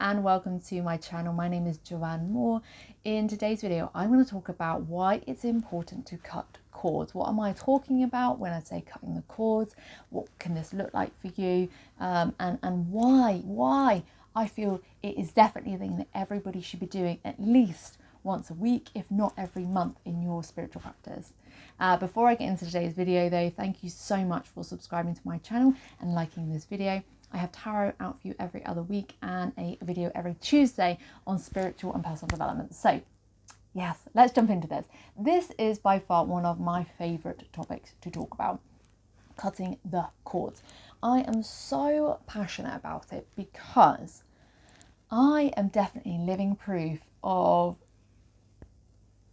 and welcome to my channel. My name is Joanne Moore. In today's video, I'm going to talk about why it's important to cut cords. What am I talking about when I say cutting the cords? What can this look like for you? And why I feel it is definitely a thing that everybody should be doing at least once a week, if not every month, in your spiritual practice. Before I get into today's video though, thank you so much for subscribing to my channel and liking this video. I have tarot out for you every other week and a video every Tuesday on spiritual and personal development. So yes, let's jump into this. This is by far one of my favourite topics to talk about, cutting the cords. I am so passionate about it because I am definitely living proof of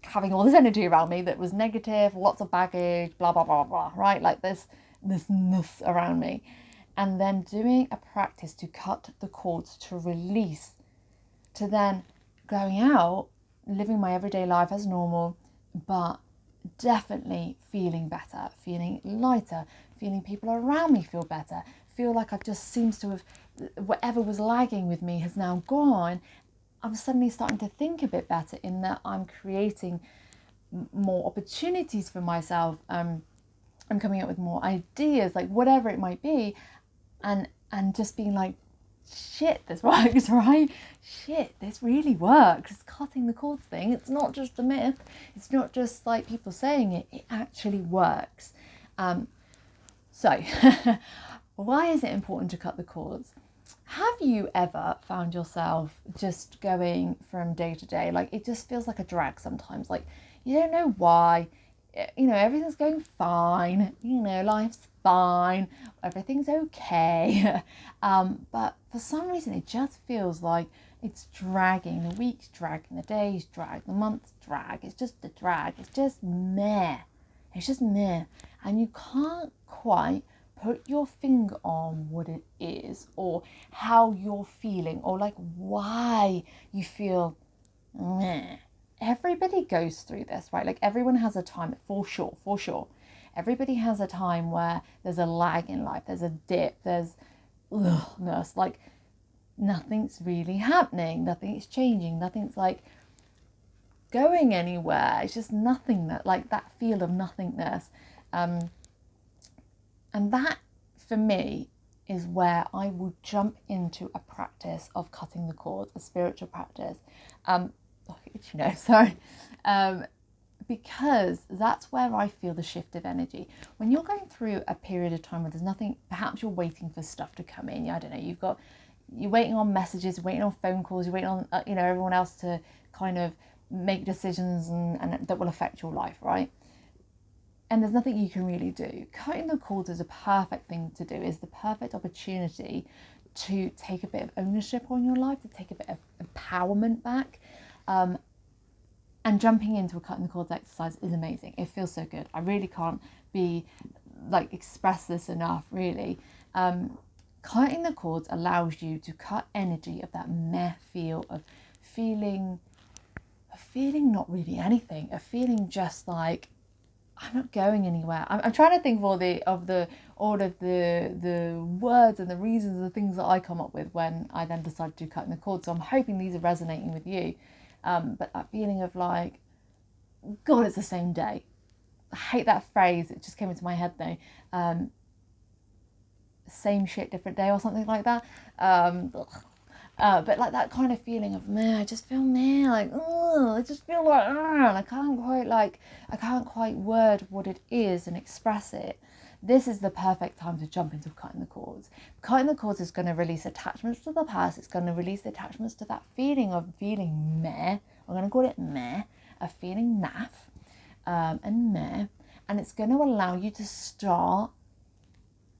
having all this energy around me that was negative, lots of baggage, blah, blah, blah, blah, right? Like this around me. And then doing a practice to cut the cords, to release, to then going out, living my everyday life as normal, but definitely feeling better, feeling lighter, feeling people around me feel better, feel like I've just seems to have, whatever was lagging with me has now gone. I'm suddenly starting to think a bit better in that I'm creating more opportunities for myself. I'm coming up with more ideas, like whatever it might be, and just being like, shit, this works, right? Shit, this really works. It's cutting the cords thing. It's not just a myth. It's not just like people saying it. It actually works. So why is it important to cut the cords? Have you ever found yourself just going from day to day, like it just feels like a drag sometimes, like you don't know why, you know, everything's going fine, you know, life's fine, everything's okay, but for some reason it just feels like it's dragging, the weeks dragging, the days drag, the months drag, it's just a drag, it's just meh, and you can't quite put your finger on what it is or how you're feeling or like why you feel meh. Everybody goes through this, right? Like everyone has a time, for sure. Everybody has a time where there's a lag in life, there's a dip, there's ness, like nothing's really happening, nothing's changing, nothing's like going anywhere. It's just nothing, that like that feel of nothingness. And that, for me, is where I will jump into a practice of cutting the cords, a spiritual practice. Because that's where I feel the shift of energy. When you're going through a period of time where there's nothing, perhaps you're waiting for stuff to come in. I don't know. You're waiting on messages, waiting on phone calls, you're waiting on everyone else to kind of make decisions and that will affect your life, right? And there's nothing you can really do. Cutting the cords is a perfect thing to do, is the perfect opportunity to take a bit of ownership on your life, to take a bit of empowerment back. And jumping into a cutting the cords exercise is amazing. It feels so good. I really can't express this enough, really. Cutting the cords allows you to cut energy of that meh feel, of feeling not really anything, of feeling just like, I'm not going anywhere. I'm trying to think of all of the words and the reasons and the things that I come up with when I then decide to do cutting the cord. So I'm hoping these are resonating with you. But that feeling of like, God, it's the same day. I hate that phrase. It just came into my head though. Same shit, different day or something like that. But like that kind of feeling of meh, I just feel meh, like I just feel like and I can't quite word what it is and express it. This is the perfect time to jump into cutting the cords. Cutting the cords is going to release attachments to the past. It's going to release the attachments to that feeling of feeling meh. I'm going to call it meh, of feeling naff, and meh, and it's going to allow you to start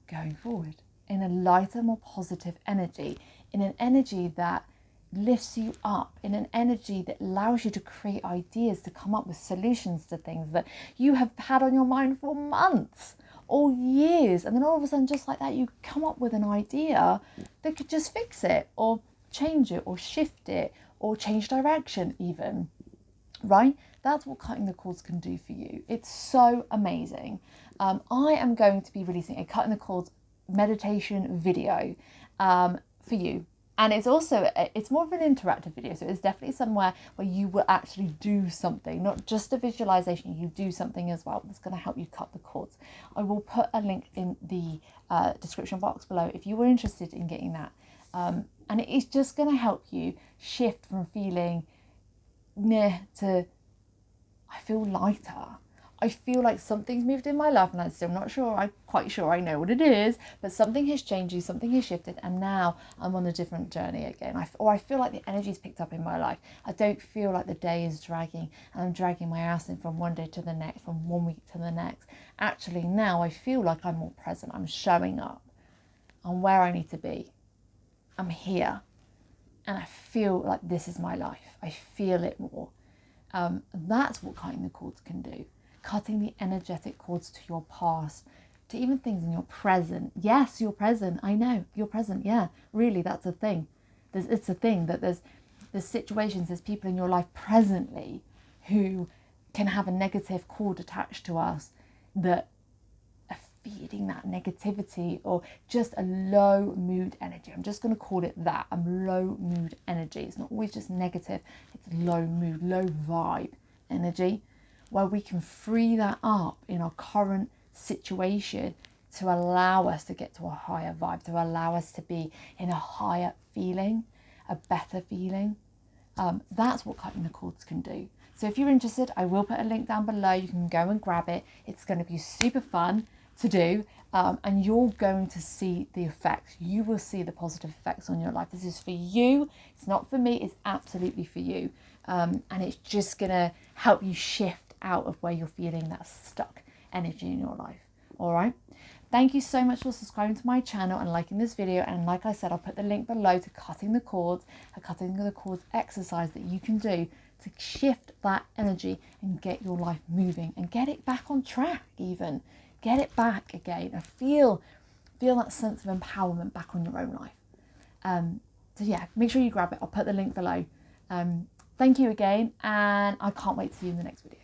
going forward in a lighter, more positive energy, in an energy that lifts you up, in an energy that allows you to create ideas, to come up with solutions to things that you have had on your mind for months or years, and then all of a sudden, just like that, you come up with an idea that could just fix it or change it or shift it or change direction even, right? That's what cutting the cords can do for you. It's so amazing. I am going to be releasing a cutting the cords meditation video for you And it's also, it's more of an interactive video. So it's definitely somewhere where you will actually do something, not just a visualization, you do something as well that's going to help you cut the cords. I will put a link in the description box below if you were interested in getting that. And it is just going to help you shift from feeling meh to, I feel lighter. I feel like something's moved in my life and I'm still not sure, I'm quite sure I know what it is, but something has changed, something has shifted, and now I'm on a different journey again. I feel like the energy's picked up in my life. I don't feel like the day is dragging and I'm dragging my ass in from one day to the next, from 1 week to the next. Actually, now I feel like I'm more present. I'm showing up. I'm where I need to be. I'm here. And I feel like this is my life. I feel it more. That's what cutting the cords can do. Cutting the energetic cords to your past, to even things in your present. Yes, you're present. I know, you're present. Yeah, really, that's a thing. It's a thing that there's situations, there's people in your life presently who can have a negative cord attached to us that are feeding that negativity, or just a low mood energy. I'm just going to call it that. Low mood energy. It's not always just negative. It's low mood, low vibe energy, where we can free that up in our current situation to allow us to get to a higher vibe, to allow us to be in a higher feeling, a better feeling. That's what cutting the cords can do. So if you're interested, I will put a link down below. You can go and grab it. It's going to be super fun to do, and you're going to see the effects. You will see the positive effects on your life. This is for you. It's not for me. It's absolutely for you. And it's just going to help you shift out of where you're feeling that stuck energy in your life. All right. Thank you so much for subscribing to my channel and liking this video. And like I said, I'll put the link below to cutting the cords, a cutting the cords exercise that you can do to shift that energy and get your life moving and get it back on track, even get it back again and feel that sense of empowerment back on your own life. So yeah, make sure you grab it. I'll put the link below. Thank you again, and I can't wait to see you in the next video.